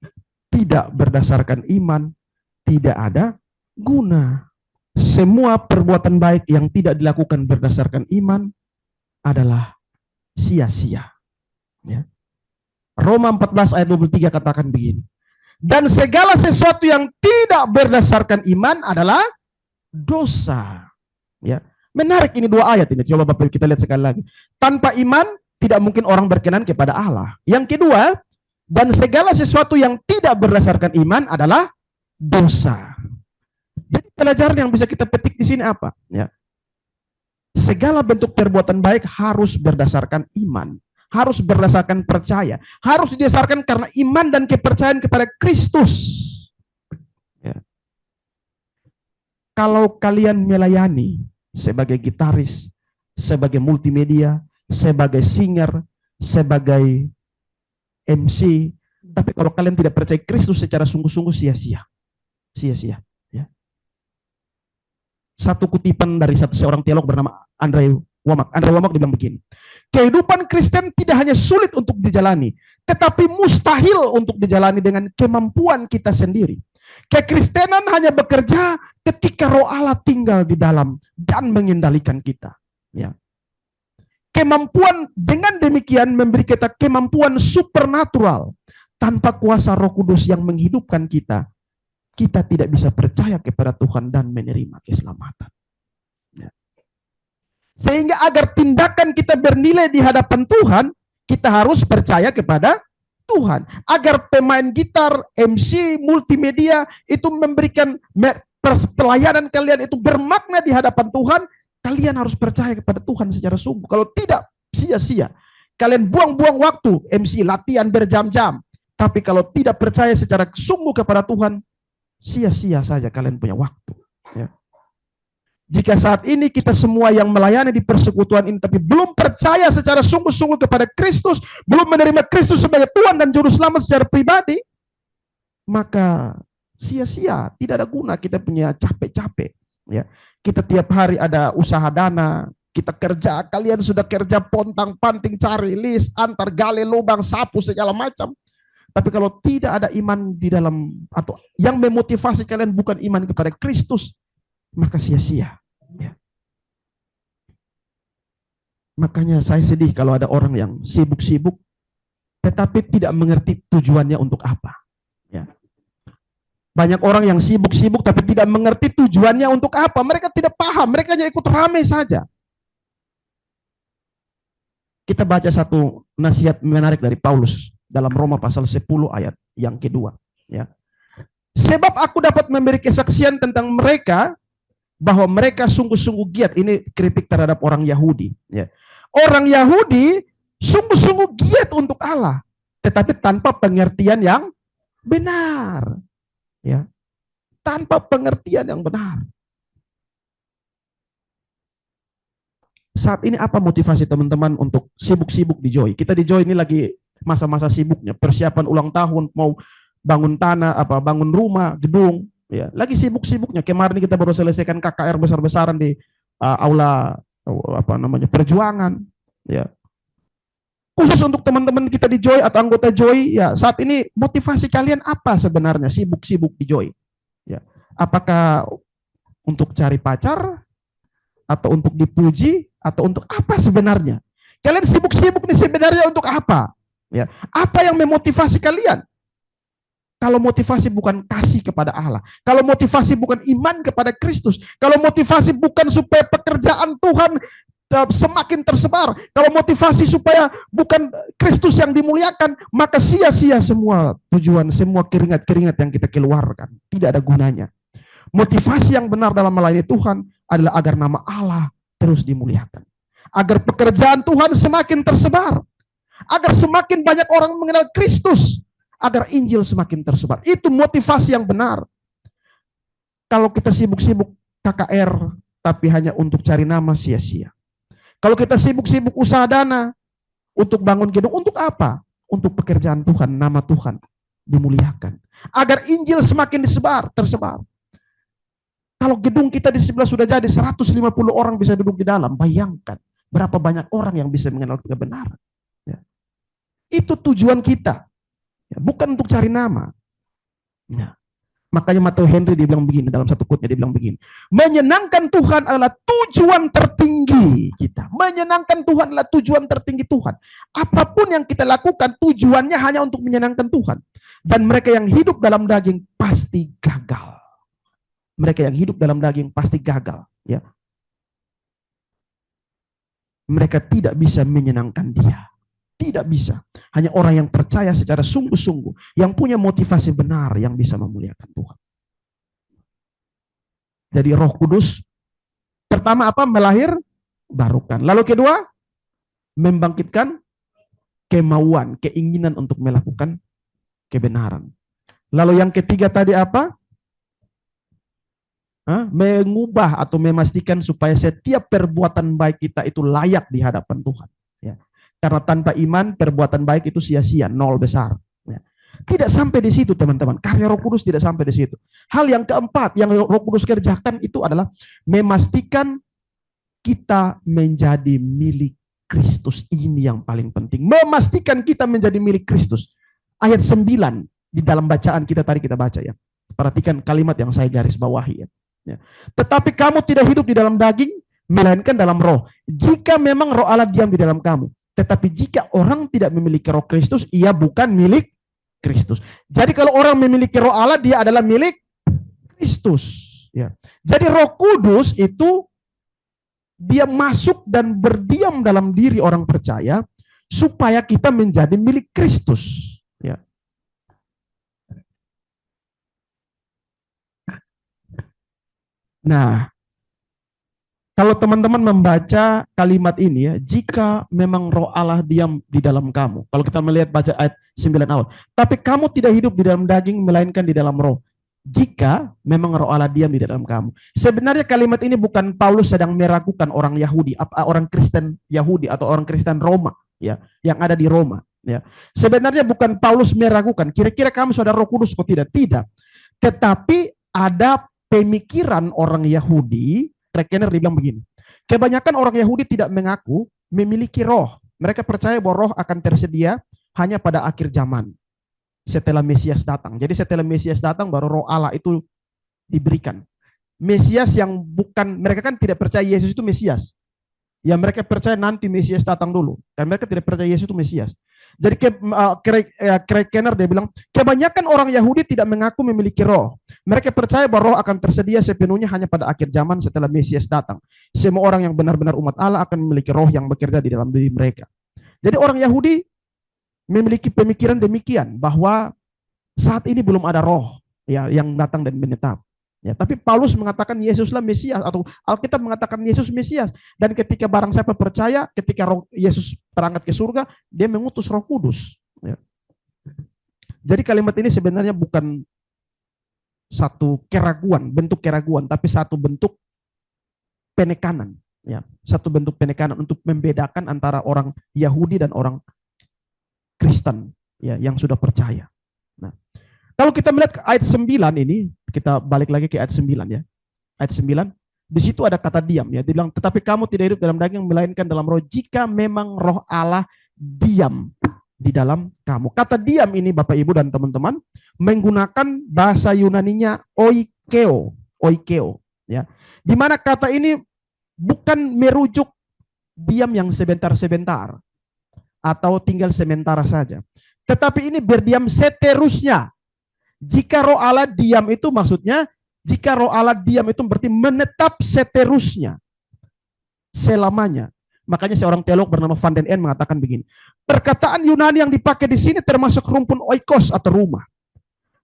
tidak berdasarkan iman, tidak ada guna. Semua perbuatan baik yang tidak dilakukan berdasarkan iman adalah sia-sia. Ya. Roma 14 ayat 23 katakan begini. Dan segala sesuatu yang tidak berdasarkan iman adalah dosa. Ya. Menarik ini dua ayat ini. Coba Bapak kita lihat sekali lagi. Tanpa iman tidak mungkin orang berkenan kepada Allah. Yang kedua, dan segala sesuatu yang tidak berdasarkan iman adalah dosa. Jadi pelajaran yang bisa kita petik di sini apa? Ya. Segala bentuk perbuatan baik harus berdasarkan iman, harus berdasarkan percaya, harus didasarkan karena iman dan kepercayaan kepada Kristus. Ya. Kalau kalian melayani sebagai gitaris, sebagai multimedia, sebagai singer, sebagai MC, tapi kalau kalian tidak percaya Kristus secara sungguh-sungguh, sia-sia. Sia-sia. Ya. Satu kutipan dari seorang teolog bernama Andre Womack. Andre Womack bilang begini, kehidupan Kristen tidak hanya sulit untuk dijalani, tetapi mustahil untuk dijalani dengan kemampuan kita sendiri. Kekristenan hanya bekerja ketika Roh Allah tinggal di dalam dan mengendalikan kita. Ya. kemampuan dengan demikian memberi kita kemampuan supernatural. Tanpa kuasa Roh Kudus yang menghidupkan kita, kita tidak bisa percaya kepada Tuhan dan menerima keselamatan. Sehingga agar tindakan kita bernilai di hadapan Tuhan, kita harus percaya kepada Tuhan. Agar pemain gitar, MC, multimedia itu memberikan pelayanan kalian itu bermakna di hadapan Tuhan, kalian harus percaya kepada Tuhan secara sungguh. Kalau tidak, sia-sia. Kalian buang-buang waktu, MC latihan berjam-jam. Tapi kalau tidak percaya secara sungguh kepada Tuhan, sia-sia saja kalian punya waktu. Ya. Jika saat ini kita semua yang melayani di persekutuan ini, tapi belum percaya secara sungguh-sungguh kepada Kristus, belum menerima Kristus sebagai Tuhan dan Juru Selamat secara pribadi, maka sia-sia, tidak ada guna kita punya capek-capek. Ya. Kita tiap hari ada usaha dana, kita kerja, kalian sudah kerja pontang-panting, cari list, antar gali lubang, sapu, segala macam. Tapi kalau tidak ada iman di dalam, atau yang memotivasi kalian bukan iman kepada Kristus, maka sia-sia. Ya. Makanya saya sedih kalau ada orang yang sibuk-sibuk, tetapi tidak mengerti tujuannya untuk apa. Ya. Banyak orang yang sibuk-sibuk tapi tidak mengerti tujuannya untuk apa. Mereka tidak paham, mereka hanya ikut ramai saja. Kita baca satu nasihat menarik dari Paulus dalam Roma pasal 10 ayat yang kedua. Ya. Sebab aku dapat memberi kesaksian tentang mereka, bahwa mereka sungguh-sungguh giat. Ini kritik terhadap orang Yahudi. Ya. Orang Yahudi sungguh-sungguh giat untuk Allah, tetapi tanpa pengertian yang benar. Ya, tanpa pengertian yang benar. Saat ini apa motivasi teman-teman untuk sibuk-sibuk di Joy? Kita di Joy ini lagi masa-masa sibuknya, persiapan ulang tahun, mau bangun tanah, bangun rumah, gedung, ya. Lagi sibuk-sibuknya. Kemarin kita baru selesaikan KKR besar-besaran di aula perjuangan, ya. Khusus untuk teman-teman kita di Joy atau anggota Joy, ya, saat ini motivasi kalian apa sebenarnya sibuk-sibuk di Joy? Ya. Apakah untuk cari pacar, atau untuk dipuji, atau untuk apa sebenarnya? Kalian sibuk-sibuk ini sebenarnya untuk apa? Ya. Apa yang memotivasi kalian? Kalau motivasi bukan kasih kepada Allah, kalau motivasi bukan iman kepada Kristus, kalau motivasi bukan supaya pekerjaan Tuhan semakin tersebar, kalau motivasi supaya bukan Kristus yang dimuliakan, maka sia-sia semua tujuan, semua keringat-keringat yang kita keluarkan, tidak ada gunanya. Motivasi yang benar dalam melayani Tuhan adalah agar nama Allah terus dimuliakan, agar pekerjaan Tuhan semakin tersebar, agar semakin banyak orang mengenal Kristus, agar Injil semakin tersebar. Itu motivasi yang benar. Kalau kita sibuk-sibuk KKR tapi hanya untuk cari nama, sia-sia. Kalau kita sibuk-sibuk usaha dana untuk bangun gedung, untuk apa? Untuk pekerjaan Tuhan, nama Tuhan dimuliakan. Agar Injil semakin tersebar. Kalau gedung kita di sebelah sudah jadi 150 orang bisa duduk di dalam, bayangkan berapa banyak orang yang bisa mengenal kebenaran. Ya. Itu tujuan kita. Ya, bukan untuk cari nama. Ya. Makanya Matteo Henry dia bilang begini, dalam satu quote-nya dia bilang begini, menyenangkan Tuhan adalah tujuan tertinggi kita. Menyenangkan Tuhan adalah tujuan tertinggi Tuhan. Apapun yang kita lakukan tujuannya hanya untuk menyenangkan Tuhan. Dan mereka yang hidup dalam daging pasti gagal. Mereka yang hidup dalam daging pasti gagal. Ya. Mereka tidak bisa menyenangkan Dia. Tidak bisa. Hanya orang yang percaya secara sungguh-sungguh, yang punya motivasi benar, yang bisa memuliakan Tuhan. Jadi Roh Kudus, pertama apa? Melahirkan. Lalu kedua, membangkitkan kemauan, keinginan untuk melakukan kebenaran. Lalu yang ketiga tadi apa? Mengubah atau memastikan supaya setiap perbuatan baik kita itu layak di hadapan Tuhan. Ya. Karena tanpa iman, perbuatan baik itu sia-sia, nol besar. Ya. Tidak sampai di situ teman-teman. Karya Roh Kudus tidak sampai di situ. Hal yang keempat yang Roh Kudus kerjakan itu adalah memastikan kita menjadi milik Kristus. Ini yang paling penting. Memastikan kita menjadi milik Kristus. Ayat 9 di dalam bacaan kita tadi kita baca ya. Perhatikan kalimat yang saya garis bawahi ya. Ya. Tetapi kamu tidak hidup di dalam daging, melainkan dalam roh. Jika memang roh Allah diam di dalam kamu. Tetapi jika orang tidak memiliki roh Kristus, ia bukan milik Kristus. Jadi kalau orang memiliki roh Allah, dia adalah milik Kristus. Ya. Jadi Roh Kudus itu dia masuk dan berdiam dalam diri orang percaya supaya kita menjadi milik Kristus. Ya. Nah, kalau teman-teman membaca kalimat ini ya, jika memang roh Allah diam di dalam kamu. Kalau kita melihat baca ayat 9 awal. Tapi kamu tidak hidup di dalam daging, melainkan di dalam roh. Jika memang roh Allah diam di dalam kamu. Sebenarnya kalimat ini bukan Paulus sedang meragukan orang Yahudi, orang Kristen Yahudi atau orang Kristen Roma ya, yang ada di Roma ya. Sebenarnya bukan Paulus meragukan, kira-kira kamu saudara Roh Kudus kok tidak? Tidak. Tetapi ada pemikiran orang Yahudi. Rekener dibilang begini, kebanyakan orang Yahudi tidak mengaku memiliki roh. Mereka percaya bahwa roh akan tersedia hanya pada akhir zaman, setelah Mesias datang. Jadi setelah Mesias datang baru roh Allah itu diberikan. Mesias yang bukan, mereka kan tidak percaya Yesus itu Mesias. Yang mereka percaya nanti Mesias datang dulu. Dan mereka tidak percaya Yesus itu Mesias. Jadi Craig Kenner dia bilang, kebanyakan orang Yahudi tidak mengaku memiliki roh. Mereka percaya bahwa roh akan tersedia sepenuhnya hanya pada akhir zaman setelah Mesias datang. Semua orang yang benar-benar umat Allah akan memiliki roh yang bekerja di dalam diri mereka. Jadi orang Yahudi memiliki pemikiran demikian, bahwa saat ini belum ada roh ya yang datang dan menetap. Ya, tapi Paulus mengatakan Yesuslah Mesias, atau Alkitab mengatakan Yesus Mesias. Dan ketika barang siapa percaya, ketika roh Yesus terangkat ke surga, dia mengutus Roh Kudus. Ya. Jadi kalimat ini sebenarnya bukan satu keraguan, bentuk keraguan, tapi satu bentuk penekanan. Ya, satu bentuk penekanan untuk membedakan antara orang Yahudi dan orang Kristen ya, yang sudah percaya. Nah, kalau kita melihat ayat 9 ini, kita balik lagi ke ayat 9 ya. Ayat 9, di situ ada kata diam ya. Dia bilang, tetapi kamu tidak hidup dalam daging, melainkan dalam roh, jika memang roh Allah diam di dalam kamu. Kata diam ini Bapak Ibu dan teman-teman menggunakan bahasa Yunaninya oikeo, oikeo ya. Di mana kata ini bukan merujuk diam yang sebentar-sebentar atau tinggal sementara saja. Tetapi ini berdiam seterusnya. Jika roh Allah diam itu maksudnya, jika roh Allah diam itu berarti menetap seterusnya, selamanya. Makanya seorang teolog bernama Van den End mengatakan begini, perkataan Yunani yang dipakai di sini termasuk rumpun oikos atau rumah.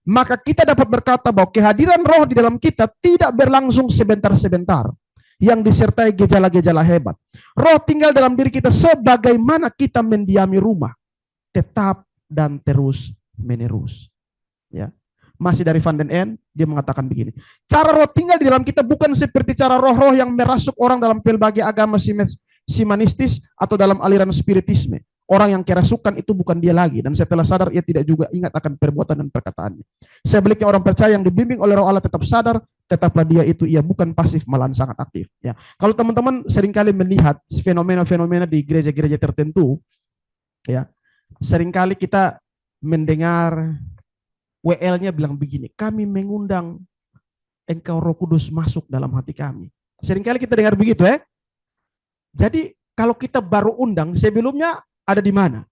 Maka kita dapat berkata bahwa kehadiran roh di dalam kita tidak berlangsung sebentar-sebentar, yang disertai gejala-gejala hebat. Roh tinggal dalam diri kita sebagaimana kita mendiami rumah, tetap dan terus menerus. Ya. Masih dari Van den End, dia mengatakan begini, cara roh tinggal di dalam kita bukan seperti cara roh-roh yang merasuk orang dalam pelbagai agama simanistis atau dalam aliran spiritisme. Orang yang kerasukan itu bukan dia lagi, dan setelah sadar ia tidak juga ingat akan perbuatan dan perkataannya. Sebaliknya orang percaya yang dibimbing oleh roh Allah tetap sadar, tetaplah dia itu ia bukan pasif, malahan sangat aktif. Ya. Kalau teman-teman seringkali melihat fenomena-fenomena di gereja-gereja tertentu, ya, seringkali kita mendengar WL-nya bilang begini, kami mengundang Engkau Roh Kudus masuk dalam hati kami. Seringkali kita dengar begitu ya. Jadi kalau kita baru undang, sebelumnya ada di mana?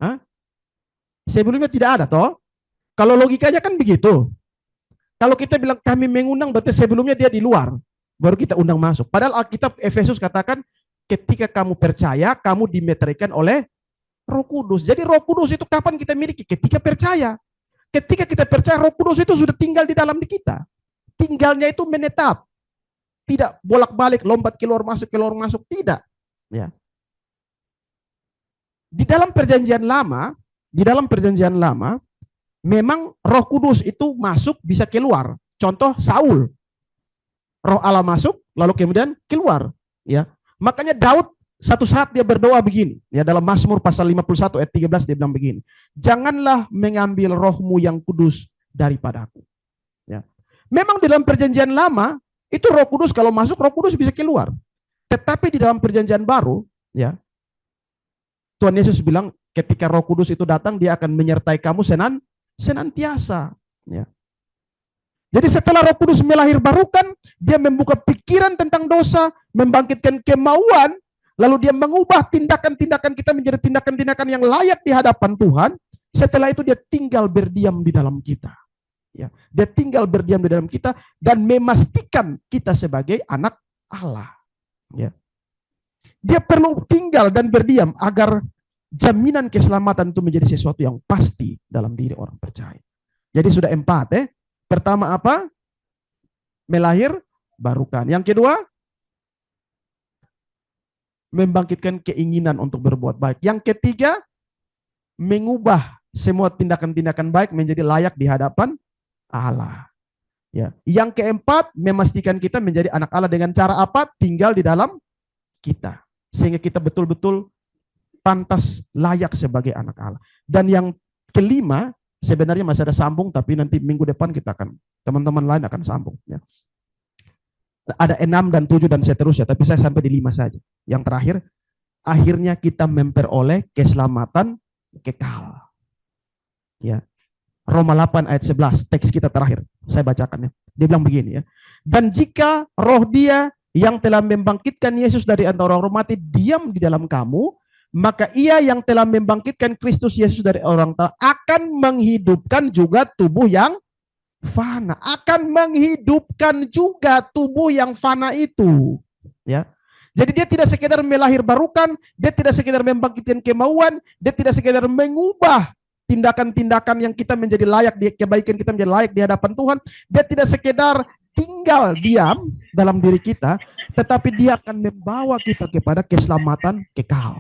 Hah? Sebelumnya tidak ada toh? Kalau logikanya kan begitu. Kalau kita bilang kami mengundang, berarti sebelumnya dia di luar, baru kita undang masuk. Padahal Alkitab Efesus katakan ketika kamu percaya, kamu dimeteraikan oleh Roh Kudus. Jadi Roh Kudus itu kapan kita miliki? Ketika percaya. Ketika kita percaya, Roh Kudus itu sudah tinggal di dalam kita. Tinggalnya itu menetap. Tidak bolak-balik, lompat keluar masuk, tidak. Ya. Di dalam perjanjian lama, memang Roh Kudus itu masuk bisa keluar. Contoh Saul. Roh Allah masuk, lalu kemudian keluar. Ya. Makanya Daud satu saat dia berdoa begini, ya, dalam Mazmur pasal 51 ayat 13 dia bilang begini, janganlah mengambil rohmu yang kudus daripadaku. Ya. Memang di dalam perjanjian lama, itu Roh Kudus kalau masuk, Roh Kudus bisa keluar. Tetapi di dalam perjanjian baru, ya, Tuhan Yesus bilang ketika Roh Kudus itu datang, dia akan menyertai kamu senantiasa. Ya. Jadi setelah Roh Kudus melahirbarukan, dia membuka pikiran tentang dosa, membangkitkan kemauan, lalu dia mengubah tindakan-tindakan kita menjadi tindakan-tindakan yang layak di hadapan Tuhan. Setelah itu dia tinggal berdiam di dalam kita. Ya, dia tinggal berdiam di dalam kita dan memastikan kita sebagai anak Allah. Ya. Dia perlu tinggal dan berdiam agar jaminan keselamatan itu menjadi sesuatu yang pasti dalam diri orang percaya. Jadi sudah 4 Pertama apa? Melahirbarukan. Yang kedua, membangkitkan keinginan untuk berbuat baik. Yang ketiga, mengubah semua tindakan-tindakan baik menjadi layak di hadapan Allah. Ya. Yang keempat, memastikan kita menjadi anak Allah dengan cara apa? Tinggal di dalam kita. Sehingga kita betul-betul pantas layak sebagai anak Allah. Dan yang kelima, sebenarnya masih ada sambung, tapi nanti minggu depan kita akan, teman-teman lain akan sambung. Ya. Ada 6 dan 7 dan seterusnya, tapi saya sampai di 5 saja. Yang terakhir, akhirnya kita memperoleh keselamatan kekal. Ya. Roma 8 ayat 11, teks kita terakhir. Saya bacakan ya. Dia bilang begini ya. Dan jika roh Dia yang telah membangkitkan Yesus dari antara orang mati diam di dalam kamu, maka Ia yang telah membangkitkan Kristus Yesus dari orang tua akan menghidupkan juga tubuh yang fana. Akan menghidupkan juga tubuh yang fana itu. Ya. Jadi dia tidak sekedar melahirbarukan, dia tidak sekedar membangkitkan kemauan, dia tidak sekedar mengubah tindakan-tindakan yang kita menjadi layak, kebaikan kita menjadi layak di hadapan Tuhan. Dia tidak sekedar tinggal diam dalam diri kita, tetapi dia akan membawa kita kepada keselamatan kekal.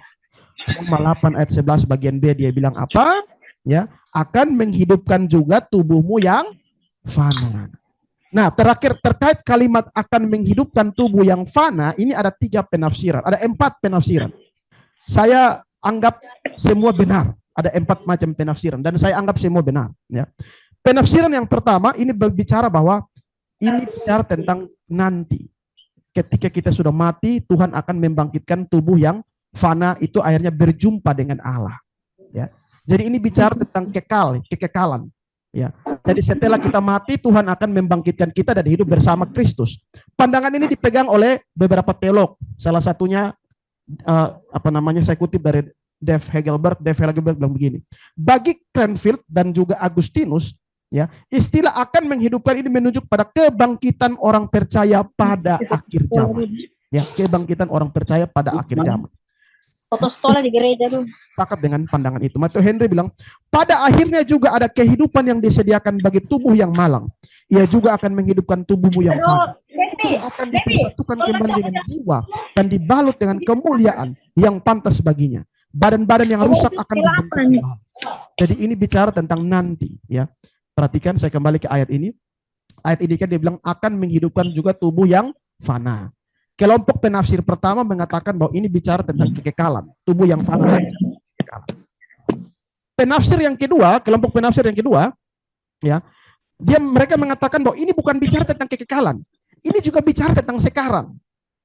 Roma 8 ayat 11 bagian B dia bilang apa? Ya, akan menghidupkan juga tubuhmu yang fana. Nah, terakhir terkait kalimat akan menghidupkan tubuh yang fana, ini ada 3 penafsiran, ada 4 penafsiran. Saya anggap semua benar, ada 4 macam penafsiran dan saya anggap semua benar. Ya. Penafsiran yang pertama ini berbicara bahwa ini bicara tentang nanti. Ketika kita sudah mati, Tuhan akan membangkitkan tubuh yang fana itu akhirnya berjumpa dengan Allah. Ya. Jadi ini bicara tentang kekekalan. Ya. Jadi setelah kita mati, Tuhan akan membangkitkan kita dan hidup bersama Kristus. Pandangan ini dipegang oleh beberapa teolog. Salah satunya saya kutip dari Dave Hagelberg bilang begini. Bagi Cranfield dan juga Agustinus, ya, istilah akan menghidupkan ini menunjuk pada kebangkitan orang percaya pada akhir zaman. Ya, kebangkitan orang percaya pada akhir zaman. Foto stola di gereja tuh. Sepakat dengan pandangan itu. Matthew Henry bilang, pada akhirnya juga ada kehidupan yang disediakan bagi tubuh yang malang. Ia juga akan menghidupkan tubuhmu yang fana. Itu akan dipersatukan kembali dengan jiwa dan dibalut dengan kemuliaan yang pantas baginya. Badan-badan yang rusak akan dibentuk kembali. Jadi ini bicara tentang nanti. Ya, perhatikan saya kembali ke ayat ini. Ayat ini kan dia bilang akan menghidupkan juga tubuh yang fana. Kelompok penafsir pertama mengatakan bahwa ini bicara tentang kekekalan, tubuh yang fana. Penafsir yang kedua, kelompok penafsir yang kedua, ya, mereka mengatakan bahwa ini bukan bicara tentang kekekalan, ini juga bicara tentang sekarang.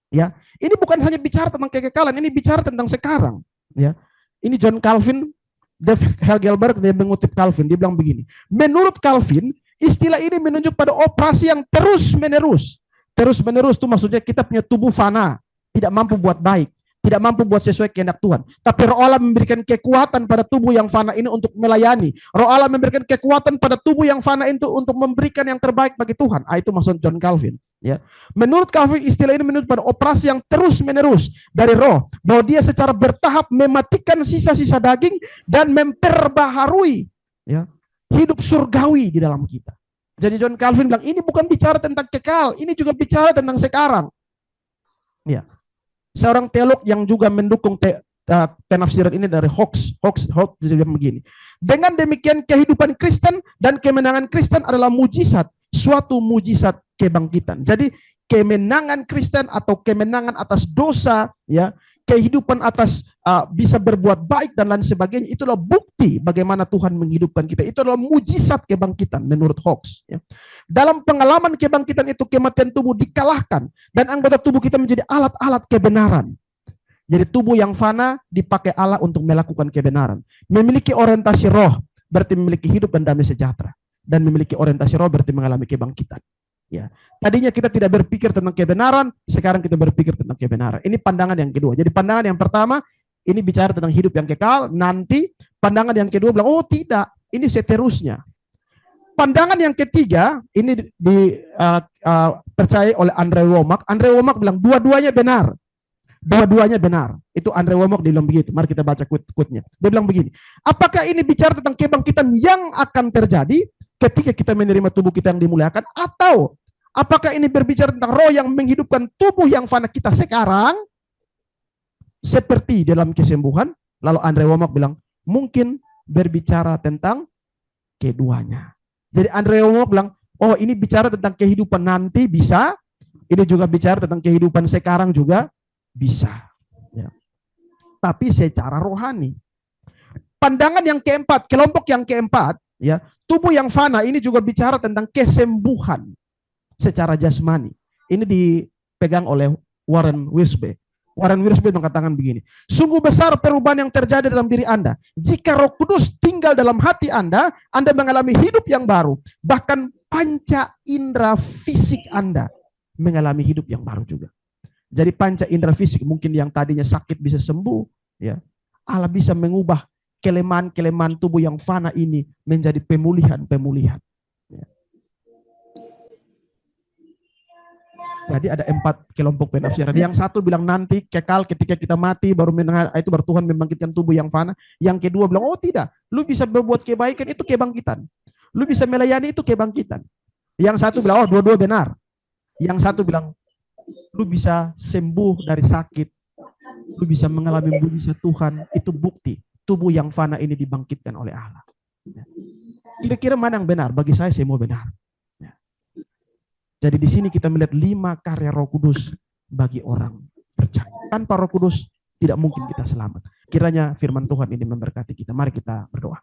Ya, ini bukan hanya bicara tentang kekekalan, ini bicara tentang sekarang. Ya, ini John Calvin, Dave Hagelberg dia mengutip Calvin, dia bilang begini. Menurut Calvin, istilah ini menunjuk pada operasi yang terus-menerus. Terus-menerus itu maksudnya kita punya tubuh fana, tidak mampu buat baik, tidak mampu buat sesuai kehendak Tuhan. Tapi Roh Allah memberikan kekuatan pada tubuh yang fana ini untuk melayani. Roh Allah memberikan kekuatan pada tubuh yang fana itu untuk memberikan yang terbaik bagi Tuhan. Itu maksud John Calvin. Ya. Menurut Calvin, istilah ini menunjuk pada operasi yang terus-menerus dari Roh, bahwa dia secara bertahap mematikan sisa-sisa daging dan memperbaharui, ya, hidup surgawi di dalam kita. Jadi John Calvin bilang ini bukan bicara tentang kekal, ini juga bicara tentang sekarang. Ya. Seorang teolog yang juga mendukung penafsiran ini dari Hawks dia begini. Dengan demikian kehidupan Kristen dan kemenangan Kristen adalah mujizat, suatu mujizat kebangkitan. Jadi kemenangan Kristen atau kemenangan atas dosa, ya, kehidupan atas bisa berbuat baik dan lain sebagainya, itulah bukti bagaimana Tuhan menghidupkan kita. Itu adalah mujizat kebangkitan menurut Hawks. Ya. Dalam pengalaman kebangkitan itu kematian tubuh dikalahkan dan anggota tubuh kita menjadi alat-alat kebenaran. Jadi tubuh yang fana dipakai Allah untuk melakukan kebenaran. Memiliki orientasi roh berarti memiliki hidup dan damai sejahtera. dan memiliki orientasi roh berarti mengalami kebangkitan. Ya. Tadinya kita tidak berpikir tentang kebenaran, sekarang kita berpikir tentang kebenaran. Ini pandangan yang kedua. Jadi pandangan yang pertama ini bicara tentang hidup yang kekal, nanti pandangan yang kedua bilang, oh tidak, ini seterusnya. Pandangan yang ketiga ini dipercaya oleh Andre Wommack. Andre Wommack bilang dua-duanya benar. Dua-duanya benar. Itu Andre Wommack dia bilang begitu. Mari kita baca quote-nya. Dia bilang begini, apakah ini bicara tentang kebangkitan yang akan terjadi ketika kita menerima tubuh kita yang dimuliakan, atau apakah ini berbicara tentang roh yang menghidupkan tubuh yang fana kita sekarang seperti dalam kesembuhan? Lalu Andre Wommack bilang mungkin berbicara tentang keduanya. Jadi Andre Wommack bilang, oh ini bicara tentang kehidupan nanti bisa, ini juga bicara tentang kehidupan sekarang juga bisa. Ya. Tapi secara rohani. Pandangan yang keempat, kelompok yang keempat, ya, tubuh yang fana ini juga bicara tentang kesembuhan secara jasmani. Ini dipegang oleh Warren Wiersbe. Warren Wiersbe mengatakan begini, sungguh besar perubahan yang terjadi dalam diri Anda. Jika Roh Kudus tinggal dalam hati Anda mengalami hidup yang baru. Bahkan panca indera fisik Anda mengalami hidup yang baru juga. Jadi panca indera fisik mungkin yang tadinya sakit bisa sembuh, ya. Allah bisa mengubah kelemahan-kelemahan tubuh yang fana ini menjadi pemulihan-pemulihan. Ya. Jadi ada 4 kelompok penafsiran. Yang satu bilang nanti kekal ketika kita mati baru mendengar itu baru Tuhan membangkitkan tubuh yang fana. Yang kedua bilang oh tidak, lu bisa berbuat kebaikan itu kebangkitan. Lu bisa melayani itu kebangkitan. Yang satu bilang oh dua-dua benar. Yang satu bilang lu bisa sembuh dari sakit, lu bisa mengalami mujizat Tuhan, itu bukti tubuh yang fana ini dibangkitkan oleh Allah. Kira-kira mana yang benar? Bagi saya semua benar. Jadi di sini kita melihat 5 karya Roh Kudus bagi orang percaya. Tanpa Roh Kudus tidak mungkin kita selamat. Kiranya firman Tuhan ini memberkati kita. Mari kita berdoa.